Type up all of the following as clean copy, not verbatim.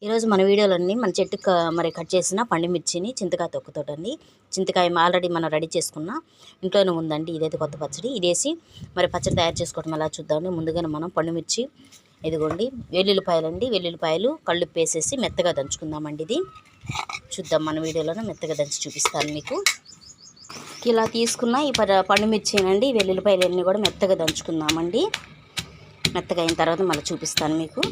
ఈరోజు మన వీడియోలన్నీ మన చెట్టు మరి కట్ చేసిన పండుమిర్చిని చింతకాయ తొక్కుతోటండి. చింతకాయ ఆల్రెడీ మనం రెడీ చేసుకున్న ఇంట్లోనే ఉందండి. ఇదైతే కొత్త పచ్చడి. ఇదేసి మరి పచ్చడి తయారు చేసుకోవడం ఎలా చూద్దామండి. ముందుగానే మనం పండుమిర్చి ఇదిగోండి, వెల్లుల్లిపాయలండి. వెల్లుల్లిపాయలు కళ్ళుప్పు వేసేసి మెత్తగా దంచుకుందామండి. ఇది చూద్దాం మన వీడియోలోనే మెత్తగా దంచి చూపిస్తాను మీకు. ఇలా తీసుకున్న ఈ పండుమిర్చినండి, వెల్లుల్లిపాయలన్నీ కూడా మెత్తగా దంచుకుందామండి. మెత్తగా అయిన తర్వాత మళ్ళీ చూపిస్తాను మీకు.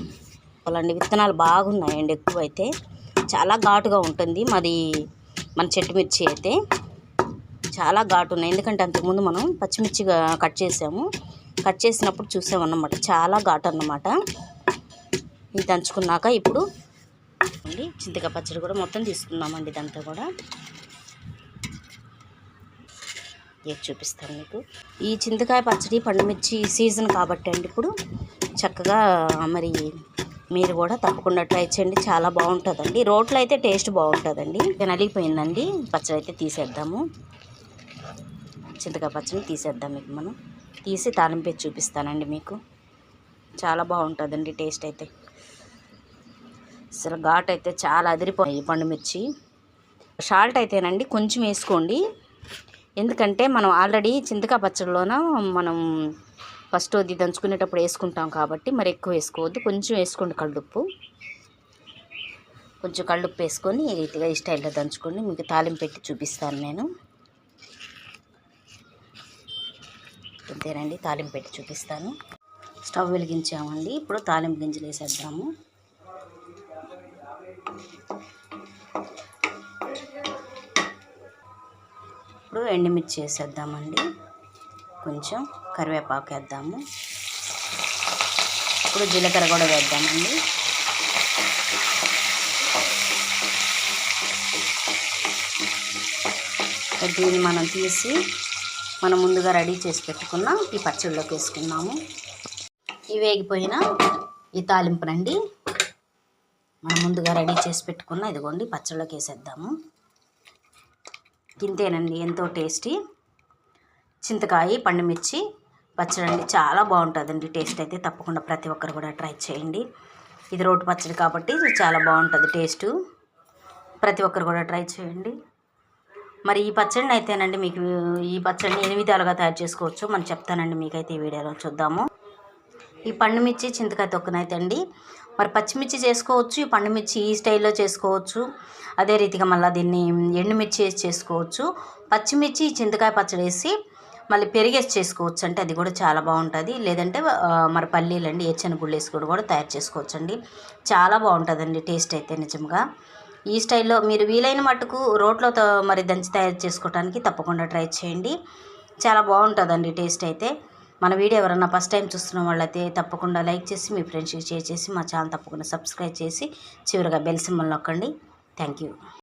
అలాంటి విత్తనాలు బాగున్నాయండి. ఎక్కువ అయితే చాలా ఘాటుగా ఉంటుంది మన చెట్టు మిర్చి అయితే చాలా ఘాటు ఉన్నాయి. ఎందుకంటే అంతకుముందు మనం పచ్చిమిర్చిగా కట్ చేసినప్పుడు చూసామన్నమాట. చాలా ఘాటు అన్నమాట. ఇది దంచుకున్నాక ఇప్పుడు చింతకాయ పచ్చడి కూడా మొత్తం తీసుకున్నామండి. ఇదంతా కూడా చూపిస్తాను మీకు. ఈ చింతకాయ పచ్చడి పండుమిర్చి సీజన్ కాబట్టి అండి ఇప్పుడు చక్కగా మరి మీరు కూడా తప్పకుండా ట్రై చేయండి. చాలా బాగుంటుందండి. రోట్లో అయితే టేస్ట్ బాగుంటుందండి. నలిగిపోయిందండి. పచ్చడి అయితే తీసేద్దాము. చింతకాయ పచ్చడిని తీసేద్దాం. మీకు మనం తీసి తాలింపు చూపిస్తానండి మీకు. చాలా బాగుంటుందండి టేస్ట్ అయితే. అసలు ఘాట్ అయితే చాలా అదిరిపోయి పండుమిర్చి. సాల్ట్ అయితేనండి కొంచెం వేసుకోండి. ఎందుకంటే మనం ఆల్రెడీ చింతకాయ పచ్చడిలోన మనం ఫస్ట్ అది దంచుకునేటప్పుడు వేసుకుంటాం కాబట్టి మరి ఎక్కువ వేసుకోవద్దు. కొంచెం వేసుకోండి కళ్ళుప్పు. కొంచెం కళ్ళుప్పు వేసుకొని ఈ రీతిగా ఈ స్టైల్లో దంచుకోండి. మీకు తాలింపు పెట్టి చూపిస్తాను నేను. అంతేనండి, తాలింపు పెట్టి చూపిస్తాను. స్టవ్ వెలిగించామండి. ఇప్పుడు తాలింపు గింజలు వేసేద్దాము. ఇప్పుడు ఎండుమిర్చి వేసేద్దామండి. కొంచెం కరివేపాకు వేద్దాము. ఇప్పుడు జీలకర్ర కూడా వేద్దామండి. దీన్ని మనం తీసి మనం ముందుగా రెడీ చేసి పెట్టుకున్న ఈ పచ్చడిలోకి వేసుకున్నాము. ఇవి వేగిపోయిన ఈ తాలింపునండి మనం ముందుగా రెడీ చేసి పెట్టుకున్న ఇదిగోండి పచ్చడిలోకి వేసేద్దాము. ఇంతేనండి, ఎంతో టేస్టీ చింతకాయ పండుమిర్చి పచ్చడి అండి. చాలా బాగుంటుందండి టేస్ట్ అయితే. తప్పకుండా ప్రతి ఒక్కరు కూడా ట్రై చేయండి. ఇది రోటి పచ్చడి కాబట్టి చాలా బాగుంటుంది టేస్ట్. ప్రతి ఒక్కరు కూడా ట్రై చేయండి. మరి ఈ పచ్చడిని అయితేనండి మీకు ఈ పచ్చడిని 8 విధాలుగా తయారు చేసుకోవచ్చు మనం చెప్తానండి మీకైతే. ఈ వీడియోలో చూద్దాము. ఈ పండుమిర్చి చింతకాయ తొక్కునైతే అండి మరి పచ్చిమిర్చి చేసుకోవచ్చు. ఈ పండుమిర్చి ఈ స్టైల్లో చేసుకోవచ్చు. అదే రీతిగా మళ్ళీ దీన్ని ఎండుమిర్చి వేసి చేసుకోవచ్చు. పచ్చిమిర్చి చింతకాయ పచ్చడి వేసి మళ్ళీ పెరిగేసి చేసుకోవచ్చు. అంటే అది కూడా చాలా బాగుంటుంది. లేదంటే మరి పల్లీలండి ఏరుశనగ వేసి కూడా తయారు చేసుకోవచ్చు అండి. చాలా బాగుంటుందండి టేస్ట్ అయితే నిజంగా. ఈ స్టైల్లో మీరు వీలైన మట్టుకు రోట్లో మరి దంచి తయారు చేసుకోవడానికి తప్పకుండా ట్రై చేయండి. చాలా బాగుంటుందండి టేస్ట్ అయితే. మన వీడియో ఎవరన్నా ఫస్ట్ టైం చూస్తున్న వాళ్ళైతే తప్పకుండా లైక్ చేసి మీ ఫ్రెండ్స్కి షేర్ చేసి మా ఛానల్ తప్పకుండా సబ్స్క్రైబ్ చేసి చివరిగా బెల్ సింబల్ నొక్కండి. Thank you.